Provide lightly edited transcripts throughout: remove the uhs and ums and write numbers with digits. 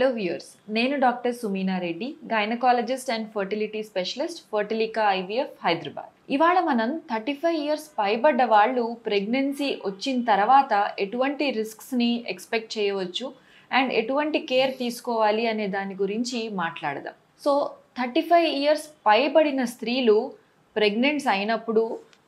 Hello viewers, నేను doctor Sumeena Reddy, gynaecologist and fertility specialist, Fertilika IVF Hyderabad. ఇవాళ మనం 35 ఇయర్స్ పైబడ్డ వాళ్ళు ప్రెగ్నెన్సీ వచ్చిన తర్వాత ఎటువంటి రిస్క్స్ని ఎక్స్పెక్ట్ చేయవచ్చు అండ్ ఎటువంటి కేర్ తీసుకోవాలి అనే దాని గురించి మాట్లాడదాం. సో 35 ఇయర్స్ పైబడిన స్త్రీలు ప్రెగ్నెంట్స్ అయినప్పుడు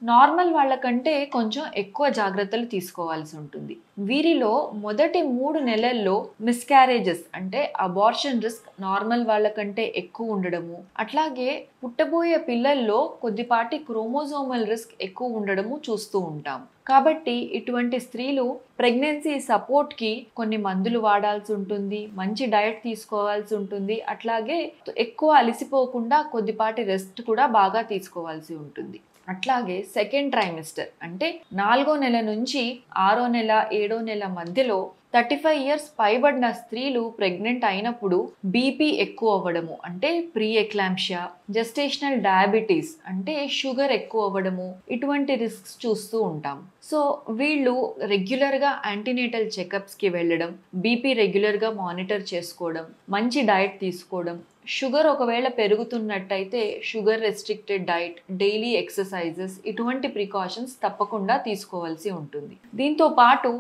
నార్మల్ వాళ్ళకంటే కొంచెం ఎక్కువ జాగ్రత్తలు తీసుకోవాల్సి ఉంటుంది. వీరిలో మొదటి 3 నెలల్లో మిస్క్యారేజెస్ అంటే అబార్షన్ రిస్క్ నార్మల్ వాళ్ళకంటే ఎక్కువ ఉండడము, అట్లాగే పుట్టబోయే పిల్లల్లో కొద్దిపాటి క్రోమోజోమల్ రిస్క్ ఎక్కువ ఉండడము చూస్తూ ఉంటాం. కాబట్టి ఇటువంటి స్త్రీలు ప్రెగ్నెన్సీ సపోర్ట్కి కొన్ని మందులు వాడాల్సి ఉంటుంది, మంచి డయట్ తీసుకోవాల్సి ఉంటుంది, అట్లాగే ఎక్కువ అలసిపోకుండా కొద్దిపాటి రెస్ట్ కూడా బాగా తీసుకోవాల్సి ఉంటుంది. అట్లాగే సెకండ్ ట్రైమిస్టర్ అంటే 4వ నెల నుంచి 6వ నెల 7వ నెల మధ్యలో 35 ఇయర్స్ పైబడిన స్త్రీలు ప్రెగ్నెంట్ అయినప్పుడు బీపీ ఎక్కువ అవ్వడము అంటే ప్రీ ఎక్లాంప్షియా, జెస్టేషనల్ డయాబెటీస్ అంటే షుగర్ ఎక్కువ అవ్వడము, ఇటువంటి రిస్క్స్ చూస్తూ ఉంటాం. సో వీళ్ళు రెగ్యులర్గా యాంటీనేటల్ చెకప్స్కి వెళ్ళడం, బీపీ రెగ్యులర్గా మానిటర్ చేసుకోవడం, మంచి డయట్ తీసుకోవడం, షుగర్ ఒకవేళ పెరుగుతున్నట్టయితే sugar restricted diet, daily exercises, ఇటువంటి ప్రికాషన్స్ తప్పకుండా తీసుకోవాల్సి ఉంటుంది. దీంతో పాటు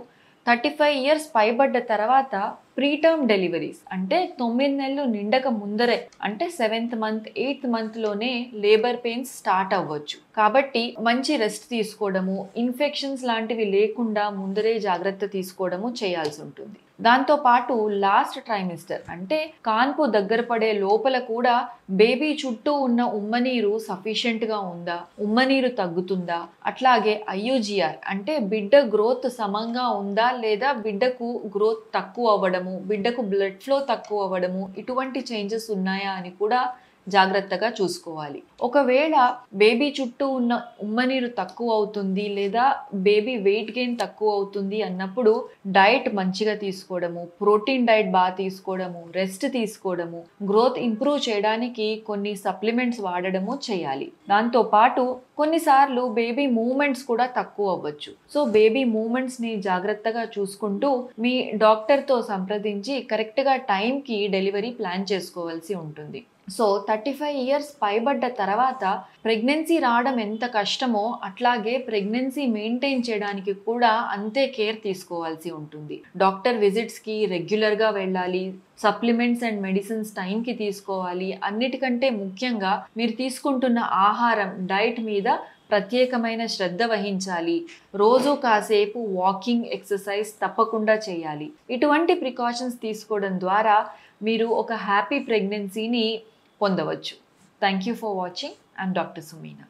35 ఇయర్స్ పైబడ్డ తర్వాత ప్రీటర్మ్ డెలివరీస్ అంటే 9 నెలలు నిండక ముందరే అంటే 7th మంత్ 8th మంత్లోనే లేబర్ పెయిన్స్ స్టార్ట్ అవ్వచ్చు. కాబట్టి మంచి రెస్ట్ తీసుకోవడము, ఇన్ఫెక్షన్స్ లాంటివి లేకుండా ముందరే జాగ్రత్త తీసుకోవడము చేయాల్సి ఉంటుంది. దాంతోపాటు లాస్ట్ ట్రైమిస్టర్ అంటే కాన్పు దగ్గర పడే లోపల కూడా బేబీ చుట్టూ ఉన్న ఉమ్మనీరు సఫిషియెంట్గా ఉందా, ఉమ్మనీరు తగ్గుతుందా, అట్లాగే ఐయుజిఆర్ అంటే బిడ్డ గ్రోత్ సమంగా ఉందా లేదా బిడ్డకు గ్రోత్ తక్కువ అవ్వడము, బిడ్డకు బ్లడ్ ఫ్లో తక్కువ అవ్వడము, ఇటువంటి చేంజెస్ ఉన్నాయా అని కూడా జాగ్రత్తగా చూసుకోవాలి. ఒకవేళ బేబీ చుట్టూ ఉన్న ఉమ్మనీరు తక్కువ అవుతుంది లేదా బేబీ వెయిట్ గెయిన్ తక్కువ అవుతుంది అన్నప్పుడు డైట్ మంచిగా తీసుకోవడము, ప్రోటీన్ డైట్ బాగా తీసుకోవడము, రెస్ట్ తీసుకోవడము, గ్రోత్ ఇంప్రూవ్ చేయడానికి కొన్ని సప్లిమెంట్స్ వాడడము చేయాలి. దాంతోపాటు కొన్నిసార్లు బేబీ మూమెంట్స్ కూడా తక్కువ అవ్వచ్చు. సో బేబీ మూమెంట్స్ని జాగ్రత్తగా చూసుకుంటూ మీ డాక్టర్తో సంప్రదించి కరెక్ట్గా టైంకి డెలివరీ ప్లాన్ చేసుకోవాల్సి ఉంటుంది. సో 35 ఇయర్స్ పైబడ్డ తర్వాత ప్రెగ్నెన్సీ రావడం ఎంత కష్టమో అట్లాగే ప్రెగ్నెన్సీ మెయింటైన్ చేయడానికి కూడా అంతే కేర్ తీసుకోవాల్సి ఉంటుంది. డాక్టర్ విజిట్స్కి రెగ్యులర్గా వెళ్ళాలి, సప్లిమెంట్స్ అండ్ మెడిసిన్స్ టైంకి తీసుకోవాలి. అన్నిటికంటే ముఖ్యంగా మీరు తీసుకుంటున్న ఆహారం డైట్ మీద ప్రత్యేకమైన శ్రద్ధ వహించాలి. రోజు కాసేపు వాకింగ్, ఎక్సర్సైజ్ తప్పకుండా చేయాలి. ఇటువంటి ప్రికాషన్స్ తీసుకోవడం ద్వారా మీరు ఒక హ్యాపీ ప్రెగ్నెన్సీని పొందవచ్చు. Thank you for watching. I'm doctor Sumeena.